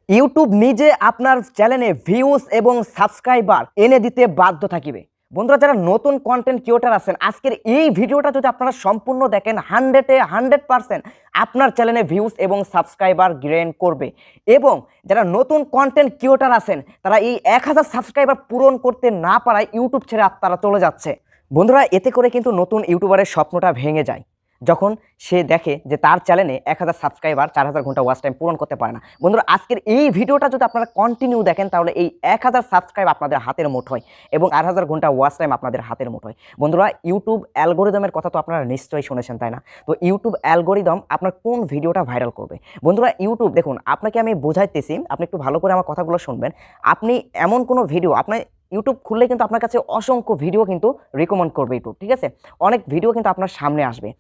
YouTube নিজে আপনার চ্যানেলে ভিউজ এবং সাবস্ক্রাইবার এনে দিতে বাধ্য থাকিবে। বন্ধুরা, যারা নতুন কন্টেন্ট ক্রিয়েটর আছেন, আজকের এই ভিডিওটা যদি আপনারা সম্পূর্ণ দেখেন 100% আপনার চ্যানেলে ভিউজ এবং সাবস্ক্রাইবার গেইন করবে। এবং যারা নতুন কন্টেন্ট ক্রিয়েটর আছেন তারা এই 1000 সাবস্ক্রাইবার পূরণ করতে না পারায় ইউটিউব ছেড়ে তারা চলে যাচ্ছে। বন্ধুরা, এতে করে কিন্তু নতুন ইউটিউবারের স্বপ্নটা ভেঙে যায় যখন সে দেখে যে তার চ্যানেলে 1000 সাবস্ক্রাইবার 4000 ঘন্টা ওয়াচ টাইম পূরণ করতে পারে না। বন্ধুরা, আজকের এই ভিডিওটা যদি আপনারা কন্টিনিউ দেখেন তাহলে এই 1000 সাবস্ক্রাইব আপনাদের হাতের মুঠোয় এবং 8000 ঘন্টা ওয়াচ টাইম আপনাদের হাতের মুঠোয়। বন্ধুরা, ইউটিউব অ্যালগোরিদমের কথা তো আপনারা নিশ্চয়ই শুনেছেন, তাই না? তো ইউটিউব অ্যালগোরিদম আপনার কোন ভিডিওটা ভাইরাল করবে। বন্ধুরা, ইউটিউব দেখুন, আপনাকে আমি বোঝাইতেছি, আপনি একটু ভালো করে আমার কথাগুলো শুনবেন। আপনি এমন কোনো ভিডিও আপনার ইউটিউব খুললে কিন্তু আপনার কাছে অসংখ্য ভিডিও কিন্তু রিকমেন্ড করবে ইউটিউব, ঠিক আছে? অনেক ভিডিও কিন্তু আপনার সামনে আসবে।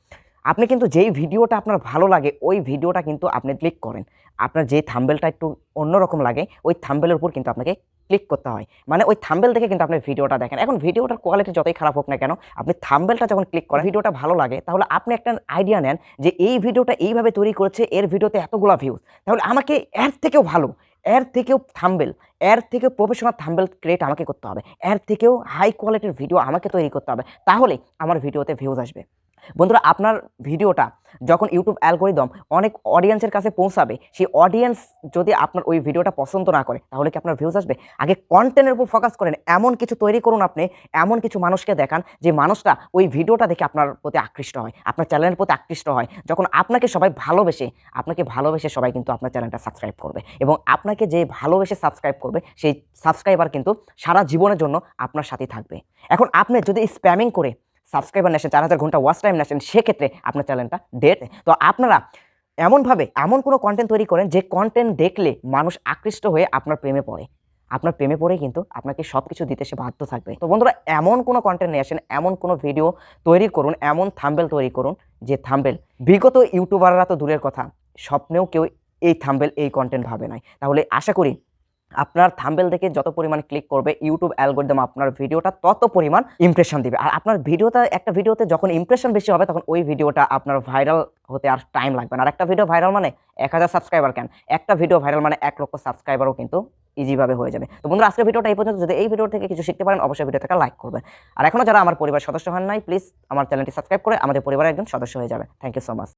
আপনি কিন্তু যেই ভিডিওটা আপনার ভালো লাগে ওই ভিডিওটা কিন্তু আপনি ক্লিক করেন। আপনার যে থাম্বনেলটা একটু অন্যরকম লাগে ওই থাম্বনেলের উপর কিন্তু আপনাকে ক্লিক করতে হয়। মানে ওই থাম্বনেল দেখে কিন্তু আপনি ভিডিওটা দেখেন। এখন ভিডিওটার কোয়ালিটি যতই খারাপ হোক না কেন, আপনি থাম্বনেলটা যখন ক্লিক করেন ভিডিওটা ভালো লাগে, তাহলে আপনি একটা আইডিয়া নেন যে এই ভিডিওটা এইভাবে তৈরি করেছে, এর ভিডিওতে এতগুলা ভিউজ, তাহলে আমাকে এর থেকেও ভালো, এর থেকেও থাম্বনেল, এর থেকেও প্রফেশনাল থাম্বনেল ক্রিয়েট আমাকে করতে হবে, এর থেকেও হাই কোয়ালিটির ভিডিও আমাকে তৈরি করতে হবে, তাহলে আমার ভিডিওতে ভিউজ আসবে। বন্ধুরা, আপনার ভিডিওটা যখন ইউটিউব অ্যালগোরিদম অনেক অডিয়েন্সের কাছে পৌঁছাবে, সেই অডিয়েন্স যদি আপনার ওই ভিডিওটা পছন্দ না করে তাহলে কি আপনার ভিউজ আসবে? আগে কন্টেন্টের উপর ফোকাস করেন, এমন কিছু তৈরি করুন, আপনি এমন কিছু মানুষকে দেখান যে মানুষটা ওই ভিডিওটা দেখে আপনার প্রতি আকৃষ্ট হয়, আপনার চ্যানেলের প্রতি আকৃষ্ট হয়। যখন আপনাকে সবাই ভালোবেসে সবাই কিন্তু আপনার চ্যানেলটা সাবস্ক্রাইব করবে এবং আপনাকে যে ভালোবেসে সাবস্ক্রাইব করবে সেই সাবস্ক্রাইবার কিন্তু সারা জীবনের জন্য আপনার সাথেই থাকবে। এখন আপনি যদি স্প্যামিং করে সাবস্ক্রাইবার নেছেন, 4000 ঘন্টা ওয়াচ টাইম নেছেন, সেক্ষেত্রে আপনার চ্যানেলটা ডেড। তো আপনারা এমন কোনো কন্টেন্ট তৈরি করেন যে কন্টেন্ট দেখলে মানুষ আকৃষ্ট হয়ে আপনার প্রেমে পড়ে। আপনার প্রেমে পড়েই কিন্তু আপনাকে সব কিছু দিতে সে বাধ্য থাকবে। তো বন্ধুরা, এমন কোনো কন্টেন্ট নিয়ে আসেন, এমন কোনো ভিডিও তৈরি করুন, এমন থাম্বনেল তৈরি করুন যে থাম্বনেল বিগত ইউটিউবাররা তো দূরের কথা, স্বপ্নেও কেউ এই থাম্বনেল এই কন্টেন্ট ভাবে নাই। তাহলে আশা করি আপনার থাম্বনেল দেখে যত পরিমাণ ক্লিক করবে ইউটিউব অ্যালগরিদম আপনার ভিডিওটা তত পরিমাণ ইমপ্রেশন দিবে। আর আপনার ভিডিওটা একটা ভিডিওতে যখন ইমপ্রেশন বেশি হবে তখন ওই ভিডিওটা আপনার ভাইরাল হতে আর টাইম লাগবে না। আর একটা ভিডিও ভাইরাল মানে 1000 সাবস্ক্রাইবার কেন, একটা ভিডিও ভাইরাল মানে 1 লক্ষ সাবস্ক্রাইবারও কিন্তু ইজিভাবে হয়ে যাবে। তো বন্ধুরা, আজকের ভিডিওটা এই পর্যন্ত। যদি এই ভিডিও থেকে কিছু শিখতে পারেন অবশ্যই ভিডিওটাকে লাইক করবেন। আর এখনও যারা আমার পরিবারের সদস্য হন নাই, প্লিজ আমার চ্যানেলটি সাবস্ক্রাইব করে আমাদের পরিবারের একজন সদস্য হয়ে যাবে। Thank you so much.